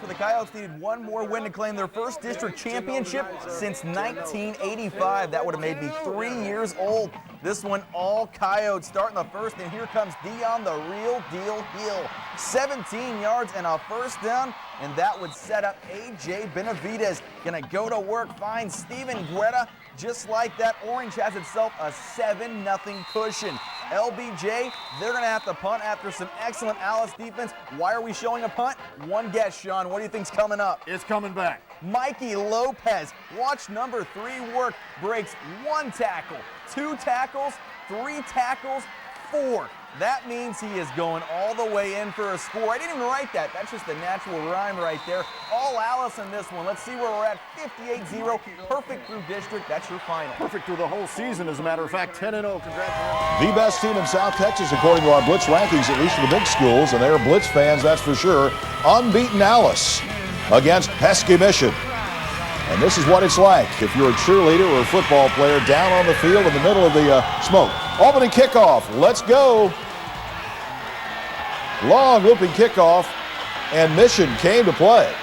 for the Coyotes needed one more win to claim their first district championship since 1985. That would have made me 3 years old. This one, all Coyotes starting the first, and here comes Dion, the real deal Hill. 17 yards and a first down, and that would set up A.J. Benavidez. Gonna go to work, find Steven Guerra. Just like that, Orange has itself a 7-0 cushion. LBJ, they're going to have to punt after some excellent Alice defense. Why are we showing a punt? One guess, Sean. What do you think's coming up? It's coming back. Mikey Lopez, watch number 3 work, breaks 1 tackle, 2 tackles, 3 tackles, 4. That means he is going all the way in for a score. I didn't even write that. That's just a natural rhyme right there. All Alice in this one. Let's see where we're at. 58-0. Perfect through district. That's your final. Perfect through the whole season, as a matter of fact. 10-0. Congratulations. The best team in South Texas, according to our Blitz rankings, at least for the big schools, and they're Blitz fans, that's for sure. Unbeaten Alice against pesky Mission. And this is what it's like if you're a cheerleader or a football player down on the field in the middle of the smoke. Opening kickoff. Let's go. Long looping kickoff, and Mission came to play.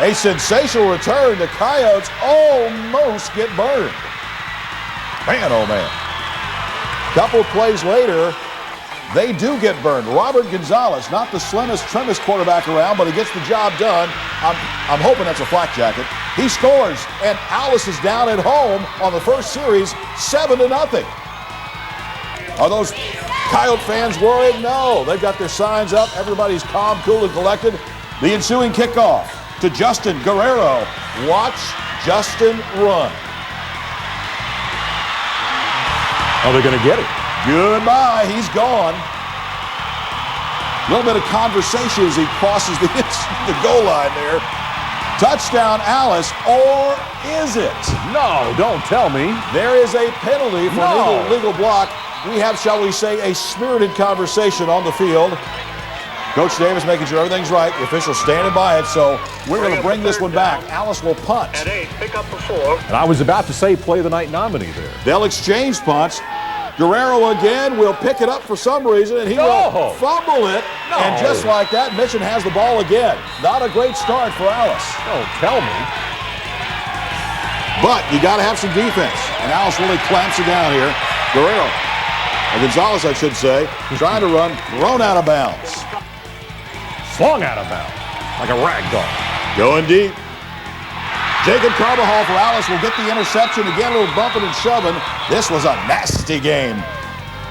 A sensational return. The Coyotes almost get burned. Man, oh man. Couple plays later, they do get burned. Robert Gonzalez, not the slimmest, trimmest quarterback around, but he gets the job done. I'm hoping that's a flak jacket. He scores, and Alice is down at home on the first series, 7-0. Are those Coyote fans worried? No. They've got their signs up. Everybody's calm, cool, and collected. The ensuing kickoff to Justin Guerrero. Watch Justin run. Oh, they're going to get it. Goodbye. He's gone. A little bit of conversation as he crosses the goal line there. Touchdown, Alice, or is it? No, don't tell me. There is a penalty for an illegal block. We have, shall we say, a spirited conversation on the field. Coach Davis making sure everything's right. The officials standing by it, so we're going to bring this one back. Alice will punt. At 8, pick up the 4. And I was about to say play the night nominee there. They'll exchange punts. Guerrero again will pick it up for some reason, and he will fumble it. And just like that, Mission has the ball again. Not a great start for Alice. Don't tell me. But you got to have some defense, and Alice really clamps it down here. Guerrero, or Gonzalez, I should say, trying to run, thrown out of bounds. Slung out of bounds, like a rag doll. Going deep. Jacob Carbajal for Alice will get the interception. Again, a little bumping and shoving. This was a nasty game.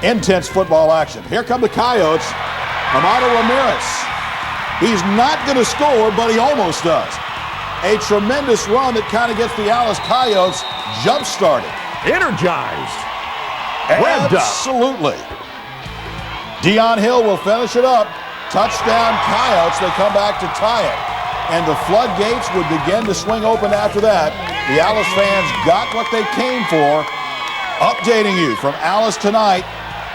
Intense football action. Here come the Coyotes. Amado Ramirez. He's not going to score, but he almost does. A tremendous run that kind of gets the Alice Coyotes jump-started. Energized. Revved up. Absolutely. Dion Hill will finish it up. Touchdown Coyotes. They come back to tie it. And the floodgates would begin to swing open after that. The Alice fans got what they came for. Updating you from Alice tonight,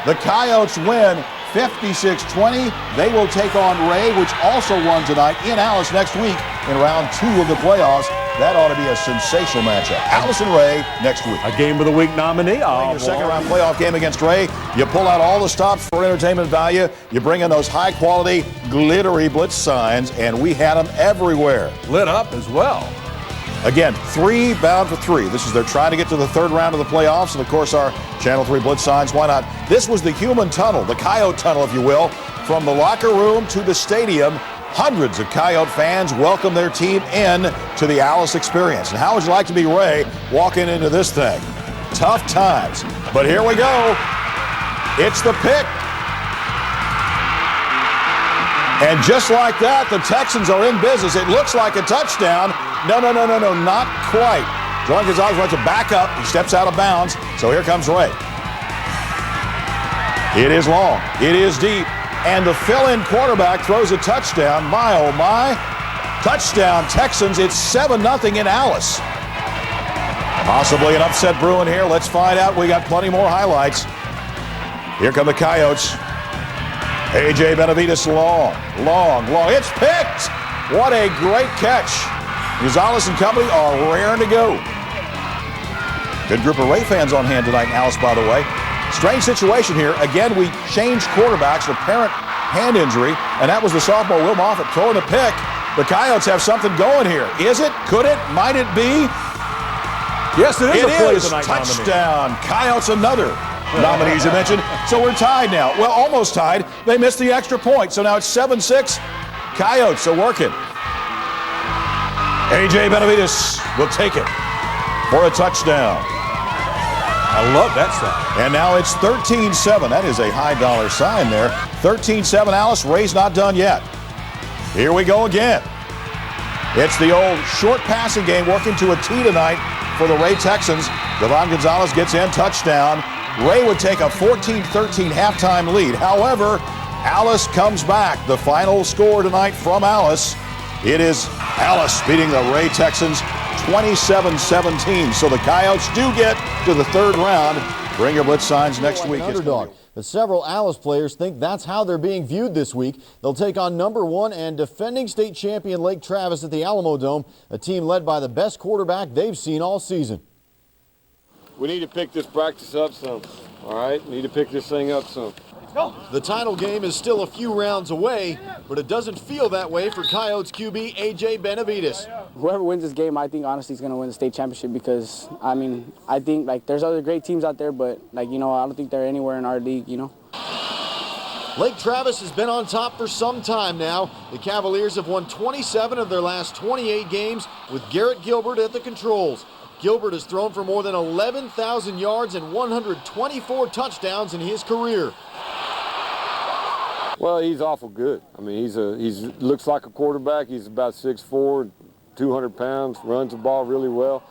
the Coyotes win 56-20. They will take on Ray, which also won tonight in Alice next week in round 2 of the playoffs. That ought to be a sensational matchup. Alice and Ray next week. A Game of the Week nominee. Your second round playoff game against Ray. You pull out all the stops for entertainment value. You bring in those high quality, glittery Blitz signs, and we had them everywhere. Lit up as well. Again, 3 bound for 3. This is they're trying to get to the third round of the playoffs, and of course our Channel 3 Blitz signs. Why not? This was the human tunnel, the Coyote tunnel, if you will, from the locker room to the stadium. Hundreds of Coyote fans welcome their team in to the Alice experience. And how would you like to be Ray walking into this thing? Tough times. But here we go. It's the pick. And just like that, the Texans are in business. It looks like a touchdown. No, not quite. John Gonzalez wants to back up. He steps out of bounds. So here comes Ray. It is long. It is deep. And the fill-in quarterback throws a touchdown. My, oh my. Touchdown, Texans. It's 7-0 in Alice. Possibly an upset brewing here. Let's find out. We got plenty more highlights. Here come the Coyotes. A.J. Benavidez long. It's picked. What a great catch. Gonzalez and company are raring to go. Good group of Ray fans on hand tonight in Alice, by the way. Strange situation here. Again, we changed quarterbacks, apparent hand injury, and that was the sophomore Will Moffitt throwing a pick. The Coyotes have something going here. Is it? Could it? Might it be? Yes, it is a play It is. tonight nominee. Touchdown. Coyotes, another nominee, as you mentioned. So we're tied now. Well, almost tied. They missed the extra point. So now it's 7-6. Coyotes are working. A.J. Benavides will take it for a touchdown. I love that sound. And now it's 13-7. That is a high dollar sign there. 13-7, Alice. Ray's not done yet. Here we go again. It's the old short passing game working to a T tonight for the Ray Texans. Devon Gonzalez gets in, touchdown. Ray would take a 14-13 halftime lead. However, Alice comes back. The final score tonight from Alice. It is Alice beating the Ray Texans 27-17. So the Coyotes do get to the third round. Bring your blitz signs next week. Underdog. But several Alice players think that's how they're being viewed this week. They'll take on #1 and defending state champion Lake Travis at the Alamo Dome, a team led by the best quarterback they've seen all season. We need to pick this practice up some, all right? Need to pick this thing up some. The title game is still a few rounds away, but it doesn't feel that way for Coyotes QB A.J. Benavides. Whoever wins this game, I think honestly is going to win the state championship because, I mean, I think, like, there's other great teams out there, but, like, you know, I don't think they're anywhere in our league, you know. Lake Travis has been on top for some time now. The Cavaliers have won 27 of their last 28 games with Garrett Gilbert at the controls. Gilbert has thrown for more than 11,000 yards and 124 touchdowns in his career. Well, he's awful good. I mean, he's looks like a quarterback. He's about 6'4", 200 pounds, runs the ball really well,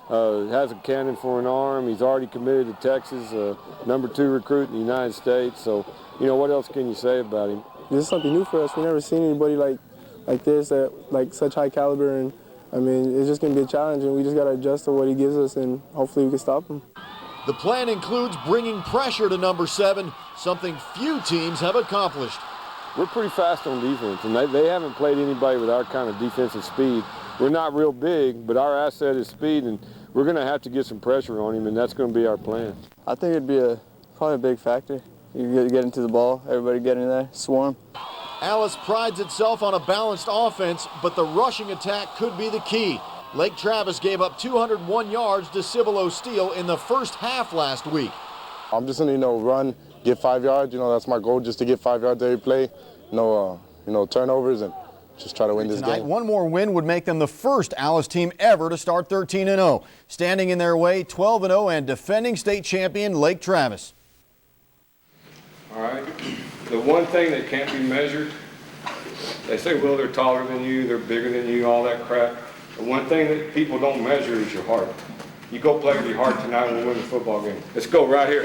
has a cannon for an arm. He's already committed to Texas, #2 recruit in the United States. So, you know, what else can you say about him? This is something new for us. We've never seen anybody like this at like such high caliber, and I mean, it's just going to be a challenge, and we just got to adjust to what he gives us, and hopefully we can stop him. The plan includes bringing pressure to #7, something few teams have accomplished. We're pretty fast on defense, and they haven't played anybody with our kind of defensive speed. We're not real big, but our asset is speed, and we're going to have to get some pressure on him, and that's going to be our plan. I think it'd be probably a big factor. You get into the ball, everybody get in there, swarm. Alice prides itself on a balanced offense, but the rushing attack could be the key. Lake Travis gave up 201 yards to Cibolo Steel in the first half last week. I'm just going to, run, get 5 yards. That's my goal, just to get 5 yards every play. No turnovers, and just try to win this game. One more win would make them the first Alice team ever to start 13-0. Standing in their way, 12-0 and defending state champion Lake Travis. All right. The one thing that can't be measured, they say, well, they're taller than you, they're bigger than you, all that crap. The one thing that people don't measure is your heart. You go play with your heart tonight and we'll win the football game. Let's go right here.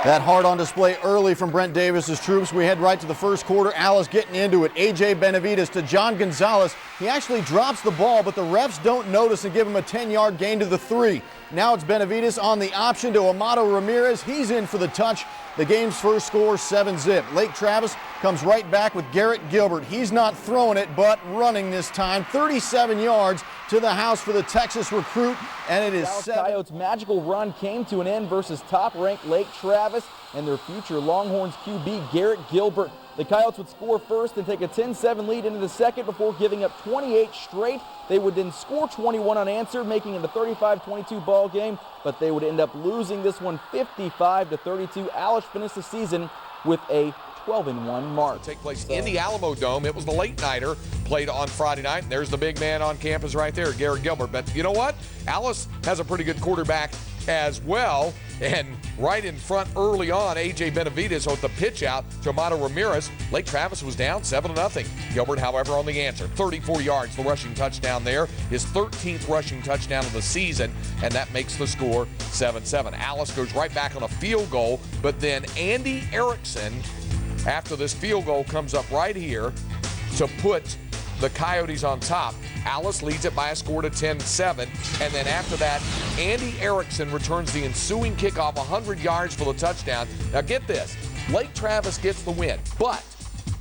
That heart on display early from Brent Davis's troops. We head right to the first quarter. Alice getting into it. A.J. Benavides to John Gonzalez. He actually drops the ball, but the refs don't notice and give him a 10-yard gain to the 3. Now it's Benavides on the option to Amado Ramirez. He's in for the touch. The game's first score, 7-zip. Lake Travis comes right back with Garrett Gilbert. He's not throwing it, but running this time. 37 yards to the house for the Texas recruit, and it is Dallas Coyotes' magical run came to an end versus top-ranked Lake Travis and their future Longhorns QB Garrett Gilbert. The Coyotes would score first and take a 10-7 lead into the second before giving up 28 straight. They would then score 21 unanswered, making it a 35-22 ball game, but they would end up losing this one 55-32. Alice finished the season with a 12-1 mark. Take place in the Alamo Dome. It was the late-nighter played on Friday night, and there's the big man on campus right there, Garrett Gilbert. But you know what? Alice has a pretty good quarterback as well, and right in front early on, A.J. Benavides with the pitch out to Amado Ramirez. Lake Travis was down 7-0. Gilbert, however, on the answer. 34 yards, the rushing touchdown there. His 13th rushing touchdown of the season, and that makes the score 7-7. Alice goes right back on a field goal, but then Andy Erickson, after this field goal, comes up right here to put the Coyotes on top. Alice leads it by a score to 10-7, and then after that, Andy Erickson returns the ensuing kickoff 100 yards for the touchdown. Now get this, Lake Travis gets the win, but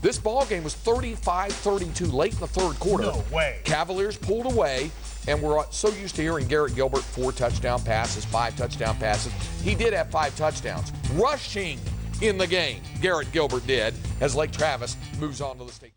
this ball game was 35-32 late in the third quarter. No way. Cavaliers pulled away, and we're so used to hearing Garrett Gilbert 4 touchdown passes, 5 touchdown passes. He did have 5 touchdowns. Rushing in the game, Garrett Gilbert did, as Lake Travis moves on to the state.